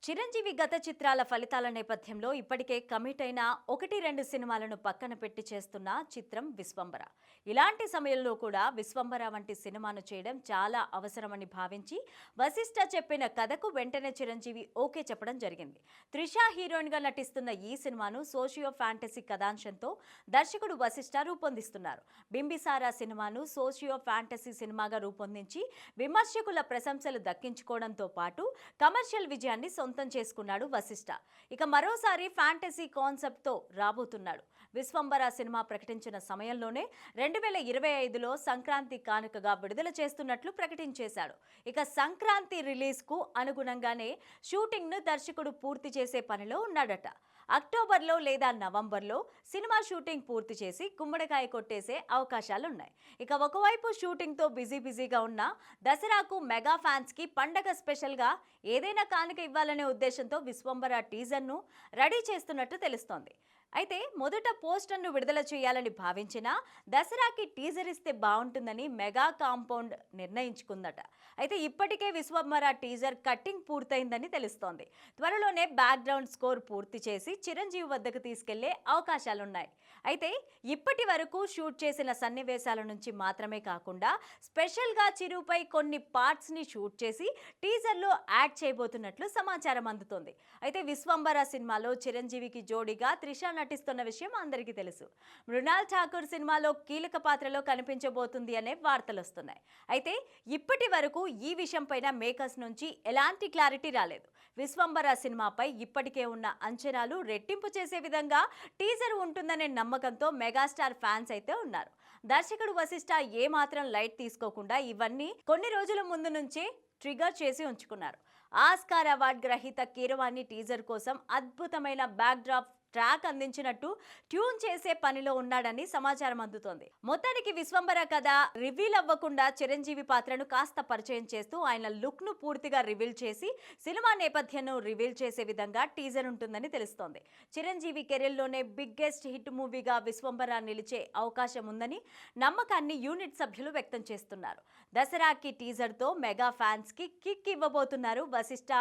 చిరంజీవి గత చిత్రాల ఫలితాల నేపథ్యంలో ఇప్పటికే కమిట్ అయిన 1-2 సినిమాలను పక్కన పెట్టి చేస్తున్న చిత్రం విశ్వంబర. ఇలాంటి సమయంలో కూడా విశ్వంబర వంటి సినిమాను చేయడం చాలా అవసరమని భావించి వశిష్ఠ చెప్పిన కథకు వెంటనే చిరంజీవి ఓకే చెప్పడం జరిగింది. త్రిష హీరోయిన్గా నటిస్తున్న ఈ సినిమాను సోషియో ఫ్యాంటసీ కథాంశంతో దర్శకుడు వశిష్ఠ రూపొందిస్తున్నారు. బింబిసారా సినిమాను సోషియో ఫ్యాంటసీ సినిమాగా రూపొందించి విమర్శకుల ప్రశంసలు దక్కించుకోవడంతో పాటు కమర్షియల్ విజయాన్ని సొంతం చేసుకున్నాడు వశిష్ఠ. ఇక మరోసారి ఫ్యాంటసీ కాన్సెప్ట్ తో రాబోతున్నాడు. విశ్వంబర సినిమా ప్రకటించిన సమయంలోనే 2025లో సంక్రాంతి కానుకగా విడుదల చేస్తున్నట్లు ప్రకటించేశాడు. ఇక సంక్రాంతి రిలీజ్ కు అనుగుణంగానే షూటింగ్ ను దర్శకుడు పూర్తి చేసే పనిలో ఉన్నాడట. అక్టోబర్లో లేదా నవంబర్లో సినిమా షూటింగ్ పూర్తి చేసి గుమ్మడికాయ కొట్టేసే అవకాశాలున్నాయి. ఇక ఒకవైపు షూటింగ్తో బిజీగా ఉన్న దసరాకు మెగా ఫ్యాన్స్కి పండగ స్పెషల్గా ఏదైనా కానుక ఇవ్వాలనే ఉద్దేశంతో విశ్వంబర టీజర్ను రెడీ చేస్తున్నట్టు తెలుస్తోంది. అయితే మొదట పోస్టర్ను విడుదల చేయాలని భావించినా దసరాకి టీజర్ ఇస్తే బాగుంటుందని మెగా కాంపౌండ్ నిర్ణయించుకుందట. అయితే ఇప్పటికే విశ్వంబర టీజర్ కట్టింగ్ పూర్తయిందని తెలుస్తోంది. త్వరలోనే బ్యాక్గ్రౌండ్ స్కోర్ పూర్తి చేసి చిరంజీవి వద్దకు తీసుకెళ్లే అవకాశాలున్నాయి. అయితే ఇప్పటి వరకు షూట్ చేసిన సన్నివేశాల నుంచి మాత్రమే కాకుండా స్పెషల్గా చిరుపై కొన్ని పార్ట్స్ని షూట్ చేసి టీజర్లో యాడ్ చేయబోతున్నట్లు సమాచారం అందుతోంది. అయితే విశ్వంబర సినిమాలో చిరంజీవికి జోడీగా త్రిష నటిస్తున్న విషయం అందరికీ తెలుసు. మృణాల్ ఠాకూర్ సినిమాలో కీలక పాత్రలో కనిపించబోతుంది అనే వార్తలు వస్తున్నాయి. అయితే ఇప్పటి వరకు ఈ విషయంపైన మేకర్స్ నుంచి ఎలాంటి క్లారిటీ రాలేదు. విశ్వంబర సినిమాపై ఇప్పటికే ఉన్న అంచనాలు రెట్టింపు చేసే విధంగా టీజర్ ఉంటుందనే నమ్మకంతో మెగాస్టార్ ఫ్యాన్స్ అయితే ఉన్నారు. దర్శకుడు వశిష్ఠ ఏమాత్రం లైట్ తీసుకోకుండా ఇవన్నీ కొన్ని రోజుల ముందు నుంచే ట్రిగర్ చేసి ఉంచుకున్నారు. ఆస్కార్ అవార్డు గ్రహీత కీరవాణి టీజర్ కోసం అద్భుతమైన బ్యాక్డ్రాప్ ట్రాక్ అందించినట్టు ట్యూన్ చేసే పనిలో ఉన్నాడని సమాచారం అందుతోంది. మొత్తానికి విశ్వంబర కథ రివీల్ అవ్వకుండా చిరంజీవి పాత్రను కాస్త పరిచయం చేస్తూ ఆయన లుక్ ను పూర్తిగా రివీల్ చేసి సినిమా నేపథ్యాన్ని రివీల్ చేసే విధంగా టీజర్ ఉంటుందని తెలుస్తోంది. చిరంజీవి కెరీర్లోనే బిగ్గెస్ట్ హిట్ మూవీగా విశ్వంబర నిలిచే అవకాశం ఉందని నమ్మకాన్ని యూనిట్ సభ్యులు వ్యక్తం చేస్తున్నారు. దసరాకి టీజర్ తో మెగా ఫ్యాన్స్ కి కిక్ ఇవ్వబోతున్నారు వశిష్ఠ.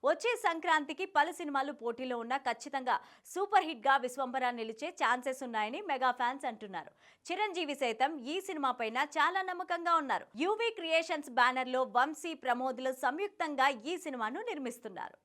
వచ్చే సంక్రాంతికి పలు సినిమాలు పోటీలో ఉన్న ఖచ్చితంగా సూపర్ హిట్ గా విశ్వంబర నిలిచే ఛాన్సెస్ ఉన్నాయని మెగా ఫ్యాన్స్ అంటున్నారు. చిరంజీవి సైతం ఈ సినిమా పైన చాలా నమ్మకంగా ఉన్నారు. యువి క్రియేషన్స్ బ్యానర్ లో వంశీ ప్రమోద్లు సంయుక్తంగా ఈ సినిమాను నిర్మిస్తున్నారు.